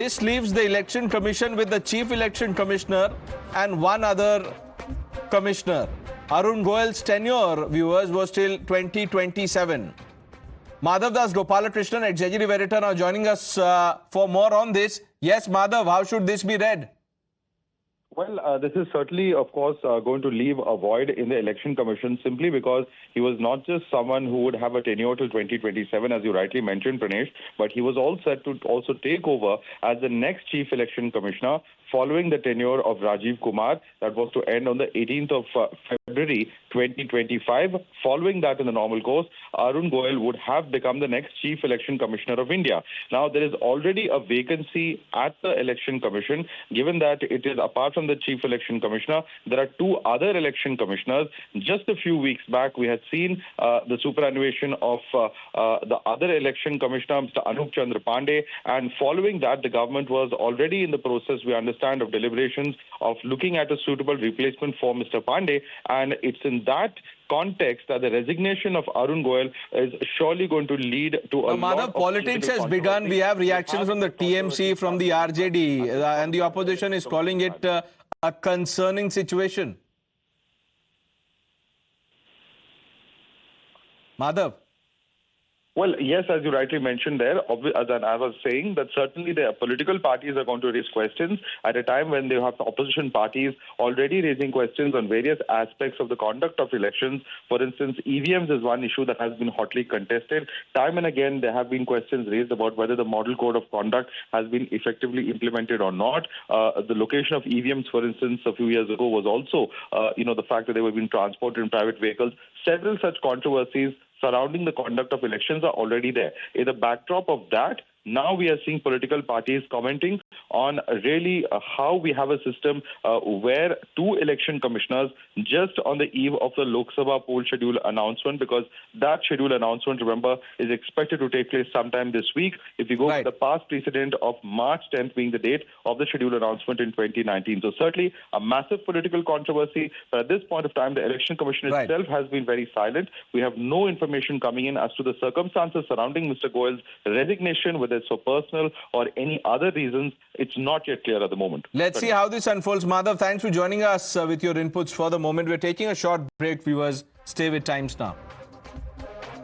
This leaves the Election Commission with the Chief Election Commissioner and one other commissioner. Arun Goel's tenure, viewers, was till 2027. Madhav Das Gopalakrishnan, executive editor, now joining us for more on this. Yes, Madhav, how should this be read? Well, this is certainly, of course, going to leave a void in the Election Commission simply because he was not just someone who would have a tenure till 2027, as you rightly mentioned, Pranesh, but he was all set to also take over as the next Chief Election Commissioner following the tenure of Rajiv Kumar that was to end on the 18th of February 2025. Following that in the normal course, Arun Goel would have become the next Chief Election Commissioner of India. Now, there is already a vacancy at the Election Commission, given that it is apart from the Chief Election Commissioner, there are two other election commissioners. Just a few weeks back, we had seen the superannuation of the other election commissioner, Mr. Anup Chandra Pandey, and following that, the government was already in the process, we understand, of deliberations of looking at a suitable replacement for Mr. Pandey, and it's in that context that the resignation of Arun Goel is surely going to lead to a lot of politics has begun. We have reactions from the TMC, from the RJD, and the opposition is calling it a concerning situation. Madhav. Well, yes, as you rightly mentioned there, as I was saying, that certainly the political parties are going to raise questions at a time when they have the opposition parties already raising questions on various aspects of the conduct of elections. For instance, EVMs is one issue that has been hotly contested. Time and again, there have been questions raised about whether the model code of conduct has been effectively implemented or not. The location of EVMs, for instance, a few years ago was also, the fact that they were being transported in private vehicles. Several such controversies surrounding the conduct of elections are already there. In the backdrop of that, now we are seeing political parties commenting on really how we have a system where two election commissioners just on the eve of the Lok Sabha poll schedule announcement, because that schedule announcement, remember, is expected to take place sometime this week. If we go with the past precedent of March 10th being the date of the schedule announcement in 2019. So certainly a massive political controversy. But at this point of time, the Election Commission itself has been very silent. We have no information coming in as to the circumstances surrounding Mr. Goel's resignation, whether it's for personal or any other reasons. It's not yet clear at the moment. Let's see how this unfolds. Madhav, thanks for joining us with your inputs for the moment. We're taking a short break, viewers. Stay with Times Now.